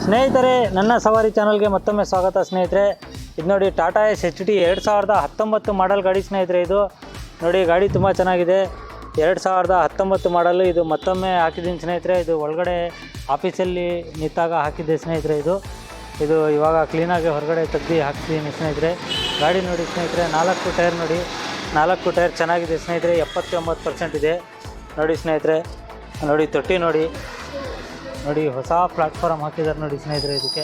ಸ್ನೇಹಿತರೆ, ನನ್ನ ಸವಾರಿ ಚಾನಲ್ಗೆ ಮತ್ತೊಮ್ಮೆ ಸ್ವಾಗತ ಸ್ನೇಹಿತರೆ. ಇದು ನೋಡಿ ಟಾಟಾ ಎಸ್ HT 2019 ಮಾಡೆಲ್ ಗಾಡಿ ಸ್ನೇಹಿತರೆ. ಇದು ನೋಡಿ ಗಾಡಿ ತುಂಬ ಚೆನ್ನಾಗಿದೆ. 2019 ಮಾಡಲು. ಇದು ಮತ್ತೊಮ್ಮೆ ಹಾಕಿದ್ದೀನಿ ಸ್ನೇಹಿತರೆ. ಇದು ಒಳಗಡೆ ಆಫೀಸಲ್ಲಿ ನಿಂತಾಗ ಹಾಕಿದ್ದೆ ಸ್ನೇಹಿತರೆ. ಇದು ಇವಾಗ ಕ್ಲೀನಾಗಿ ಹೊರಗಡೆ ತೆಗ್ದು ಹಾಕ್ತಿದ್ದೀನಿ ಸ್ನೇಹಿತರೆ. ಗಾಡಿ ನೋಡಿ ಸ್ನೇಹಿತರೆ, 4 ಟೈರ್ ನೋಡಿ, 4 ಟೈರ್ ಚೆನ್ನಾಗಿದೆ ಸ್ನೇಹಿತರೆ. 79% ಇದೆ ನೋಡಿ ಸ್ನೇಹಿತರೆ. ನೋಡಿ ತೊಟ್ಟಿ ನೋಡಿ, ಹೊಸ ಪ್ಲಾಟ್ಫಾರ್ಮ್ ಹಾಕಿದ್ದಾರೆ ನೋಡಿ ಸ್ನೇಹಿತರೆ. ಇದಕ್ಕೆ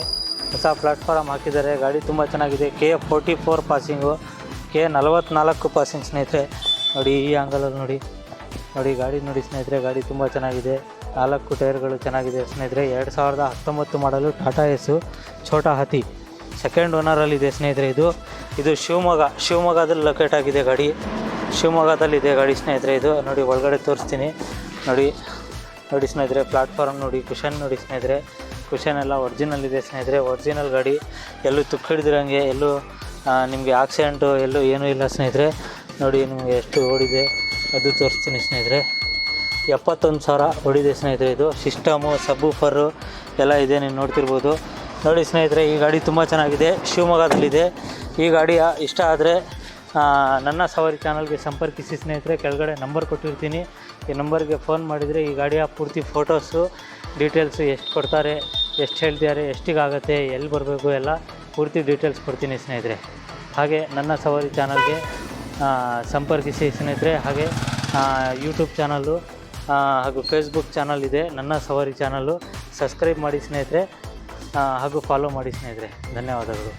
ಹೊಸ ಪ್ಲಾಟ್ಫಾರ್ಮ್ ಹಾಕಿದ್ದಾರೆ. ಗಾಡಿ ತುಂಬ ಚೆನ್ನಾಗಿದೆ. K44 ಪಾಸಿಂಗು, K44 ಪಾಸಿಂಗ್ ಸ್ನೇಹಿತರೆ. ನೋಡಿ ಈ ಆ್ಯಂಗಲಲ್ಲಿ ನೋಡಿ ಗಾಡಿ ನೋಡಿ ಸ್ನೇಹಿತರೆ. ಗಾಡಿ ತುಂಬ ಚೆನ್ನಾಗಿದೆ. 4 ಟೈರ್ಗಳು ಚೆನ್ನಾಗಿದೆ ಸ್ನೇಹಿತರೆ. 2019 ಮಾಡಲು ಟಾಟಾ ಎಸ್ಸು ಛೋಟಾ ಹಾತಿ ಸೆಕೆಂಡ್ ಓನರಲ್ಲಿದೆ ಸ್ನೇಹಿತರೆ. ಇದು ಶಿವಮೊಗ್ಗದಲ್ಲಿ ಲೊಕೇಟ್ ಆಗಿದೆ ಗಾಡಿ. ಶಿವಮೊಗ್ಗದಲ್ಲಿದೆ ಗಾಡಿ ಸ್ನೇಹಿತರೆ. ಇದು ನೋಡಿ ಒಳಗಡೆ ತೋರಿಸ್ತೀನಿ. ನೋಡಿ ಸ್ನೇಹಿತರೆ, ಪ್ಲಾಟ್ಫಾರ್ಮ್ ನೋಡಿ, ಕುಷನ್ ನೋಡಿ ಸ್ನೇಹಿತರೆ. ಕುಷನ್ ಎಲ್ಲ ಒರಿಜಿನಲ್ ಇದೆ ಸ್ನೇಹಿತರೆ. ಒರಿಜಿನಲ್ ಗಾಡಿ, ಎಲ್ಲೂ ತುಕ್ಕು ಹಿಡಿದಿರಂಗೆ, ಎಲ್ಲೂ ನಿಮಗೆ ಆಕ್ಸಿಡೆಂಟು ಎಲ್ಲೂ ಏನೂ ಇಲ್ಲ ಸ್ನೇಹಿತರೆ. ನೋಡಿ ನಿಮಗೆ ಎಷ್ಟು ಓಡಿದೆ ಅದು ತೋರಿಸ್ತೀನಿ ಸ್ನೇಹಿತರೆ. 71,000 ಓಡಿದೆ ಸ್ನೇಹಿತರೆ. ಇದು ಸಿಸ್ಟಮು, ಸಬ್ಬೂಫರು ಎಲ್ಲ ಇದೆ, ನೀವು ನೋಡ್ತಿರ್ಬೋದು. ನೋಡಿ ಸ್ನೇಹಿತರೆ, ಈ ಗಾಡಿ ತುಂಬ ಚೆನ್ನಾಗಿದೆ. ಶಿವಮೊಗ್ಗದಲ್ಲಿದೆ. ಈ ಗಾಡಿ ಇಷ್ಟ ಆದರೆ ನನ್ನ ಸವಾರಿ ಚಾನಲ್ಗೆ ಸಂಪರ್ಕಿಸಿ ಸ್ನೇಹಿತರೆ. ಕೆಳಗಡೆ ನಂಬರ್ ಕೊಟ್ಟಿರ್ತೀನಿ. ಈ ನಂಬರ್ಗೆ ಫೋನ್ ಮಾಡಿದರೆ ಈ ಗಾಡಿಯ ಪೂರ್ತಿ ಫೋಟೋಸು, ಡೀಟೇಲ್ಸು, ಎಷ್ಟು ಕೊಡ್ತಾರೆ, ಎಷ್ಟು ಹೇಳ್ತಿದ್ದಾರೆ, ಎಷ್ಟಿಗಾಗುತ್ತೆ, ಎಲ್ಲಿ ಬರಬೇಕು, ಎಲ್ಲ ಪೂರ್ತಿ ಡೀಟೇಲ್ಸ್ ಕೊಡ್ತೀನಿ ಸ್ನೇಹಿತರೆ. ಹಾಗೆ ನನ್ನ ಸವಾರಿ ಚಾನಲ್ಗೆ ಸಂಪರ್ಕಿಸಿ ಸ್ನೇಹಿತರೆ. ಹಾಗೆ ಯೂಟ್ಯೂಬ್ ಚಾನಲ್ಲು ಹಾಗೂ ಫೇಸ್ಬುಕ್ ಚಾನಲ್ ಇದೆ, ನನ್ನ ಸವಾರಿ ಚಾನಲ್ಲು. ಸಬ್ಸ್ಕ್ರೈಬ್ ಮಾಡಿ ಸ್ನೇಹಿತರೆ, ಹಾಗೂ ಫಾಲೋ ಮಾಡಿ ಸ್ನೇಹಿತರೆ. ಧನ್ಯವಾದಗಳು.